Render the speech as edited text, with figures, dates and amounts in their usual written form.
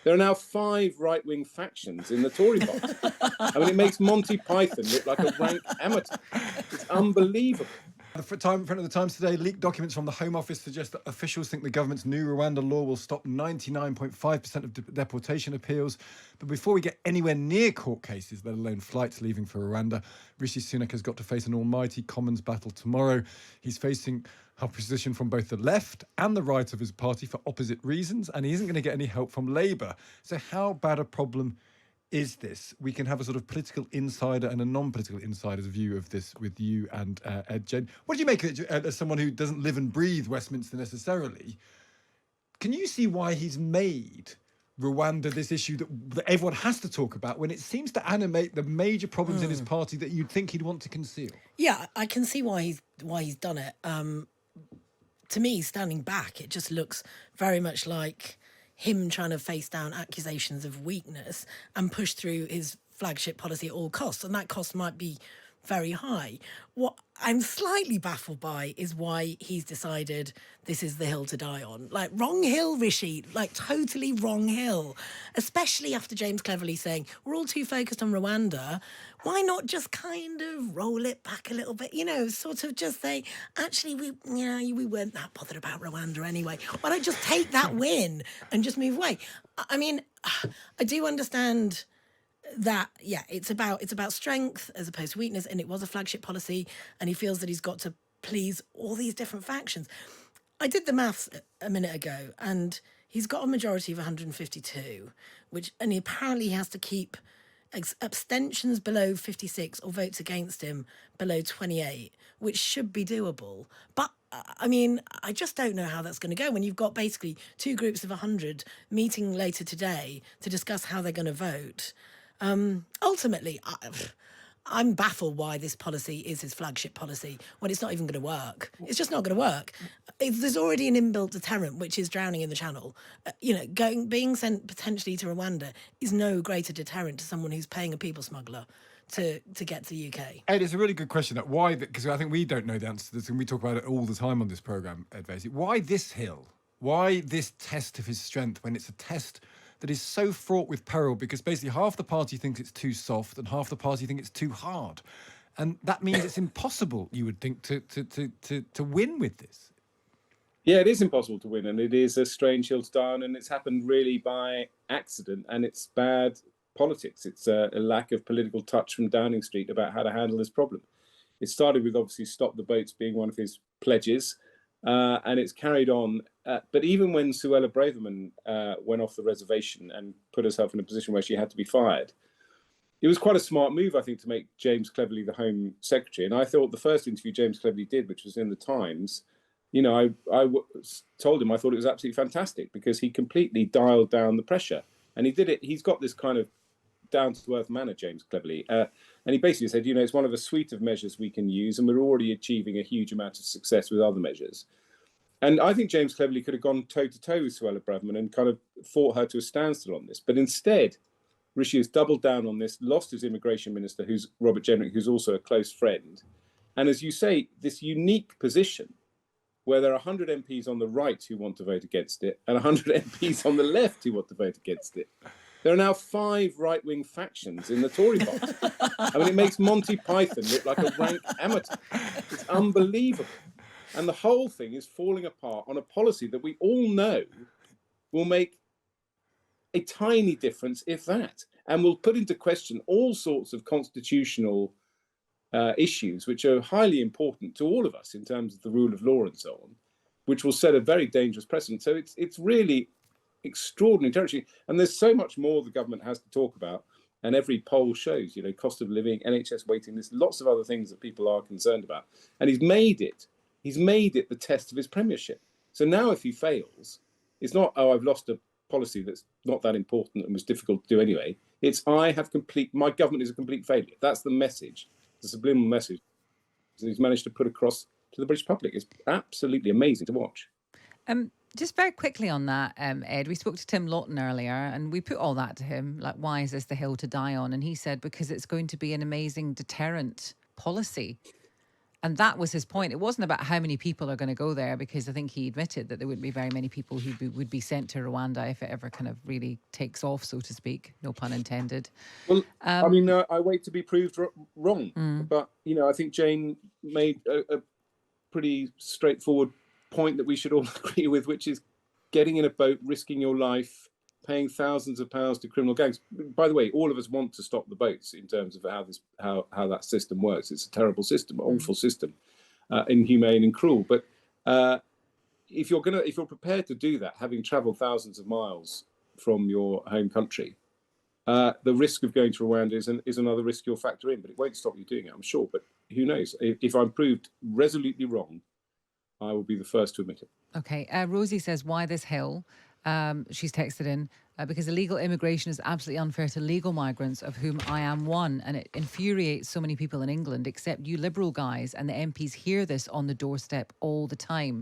There are now 5 right-wing factions in the Tory party. I mean, it makes Monty Python look like a rank amateur. It's unbelievable. The front of the Times today, leaked documents from the Home Office suggest that officials think the government's new Rwanda law will stop 99.5% of deportation appeals. But before we get anywhere near court cases, let alone flights leaving for Rwanda, Rishi Sunak has got to face an almighty Commons battle tomorrow. He's facing opposition from both the left and the right of his party for opposite reasons, and he isn't going to get any help from Labour. So how bad a problem is this? We can have a sort of political insider and a non-political insider's view of this with you and Ed Jen. What do you make of it as someone who doesn't live and breathe Westminster necessarily? Can you see why he's made Rwanda this issue that everyone has to talk about when it seems to animate the major problems in his party that you'd think he'd want to conceal? Yeah, I can see why he's done it. To me, standing back, it just looks very much like him trying to face down accusations of weakness and push through his flagship policy at all costs. And that cost might be very high. What I'm slightly baffled by is why he's decided this is the hill to die on. Like, wrong hill, Rishi, like totally wrong hill, especially after James Cleverly saying, we're all too focused on Rwanda. Why not just kind of roll it back a little bit? You know, sort of just say, actually, we weren't that bothered about Rwanda anyway. Why don't just take that win and just move away? I mean, I do understand that, yeah, it's about strength as opposed to weakness, and it was a flagship policy, and he feels that he's got to please all these different factions. I did the maths a minute ago, and he's got a majority of 152, and he apparently has to keep abstentions below 56 or votes against him below 28, which should be doable. But I mean, I just don't know how that's going to go when you've got basically 2 groups of 100 meeting later today to discuss how they're going to vote. Ultimately, I'm baffled why this policy is his flagship policy when it's not even going to work. It's just not going to work. There's already an inbuilt deterrent, which is drowning in the Channel. Being sent potentially to Rwanda is no greater deterrent to someone who's paying a people smuggler to get to the UK. Ed, it's a really good question. Why? Because I think we don't know the answer to this, and we talk about it all the time on this programme, Ed Vaizey. Why this hill? Why this test of his strength when it's a test that is so fraught with peril, because basically half the party thinks it's too soft and half the party think it's too hard, and that means it's impossible, you would think, to win with this. Yeah, it is impossible to win, and it is a strange hill to die on, and it's happened really by accident, and it's bad politics. It's a lack of political touch from Downing Street about how to handle this problem. It started with obviously stop the boats being one of his pledges, and it's carried on. But even when Suella Braverman went off the reservation and put herself in a position where she had to be fired, it was quite a smart move, I think, to make James Cleverly the Home Secretary. And I thought the first interview James Cleverly did, which was in the Times, I told him I thought it was absolutely fantastic because he completely dialed down the pressure. And he did it. He's got this kind of down-to-earth manner, James Cleverly. And he basically said, it's one of a suite of measures we can use, and we're already achieving a huge amount of success with other measures. And I think James Cleverly could have gone toe-to-toe with Suella Braverman and kind of fought her to a standstill on this. But instead, Rishi has doubled down on this, lost his immigration minister, who's Robert Jenrick, who's also a close friend. And as you say, this unique position where there are 100 MPs on the right who want to vote against it and 100 MPs on the left who want to vote against it. There are now 5 right-wing factions in the Tory party. I mean, it makes Monty Python look like a rank amateur. It's unbelievable. And the whole thing is falling apart on a policy that we all know will make a tiny difference, if that, and will put into question all sorts of constitutional issues, which are highly important to all of us in terms of the rule of law and so on, which will set a very dangerous precedent. So it's really extraordinary territory. And there's so much more the government has to talk about. And every poll shows, cost of living, NHS waiting lists, lots of other things that people are concerned about. And he's made it the test of his premiership. So now if he fails, it's not, I've lost a policy that's not that important and was difficult to do anyway. It's my government is a complete failure. That's the message, the subliminal message that he's managed to put across to the British public. It's absolutely amazing to watch. Just very quickly on that, Ed, we spoke to Tim Lawton earlier and we put all that to him, like, why is this the hill to die on? And he said, because it's going to be an amazing deterrent policy. And that was his point. It wasn't about how many people are going to go there, because I think he admitted that there wouldn't be very many people who would be sent to Rwanda if it ever kind of really takes off, so to speak. No pun intended. Well, I mean, I wait to be proved wrong. But, you know, I think Jane made a pretty straightforward point that we should all agree with, which is getting in a boat, risking your life, paying thousands of pounds to criminal gangs. By the way, all of us want to stop the boats in terms of how that system works. It's a terrible system, awful system, inhumane and cruel. But if you're prepared to do that, having travelled thousands of miles from your home country, the risk of going to Rwanda is another risk you'll factor in. But it won't stop you doing it, I'm sure. But who knows? If I'm proved resolutely wrong, I will be the first to admit it. Okay. Rosie says, why this hill? She's texted in, because illegal immigration is absolutely unfair to legal migrants, of whom I am one. And it infuriates so many people in England, except you Liberal guys, and the MPs hear this on the doorstep all the time.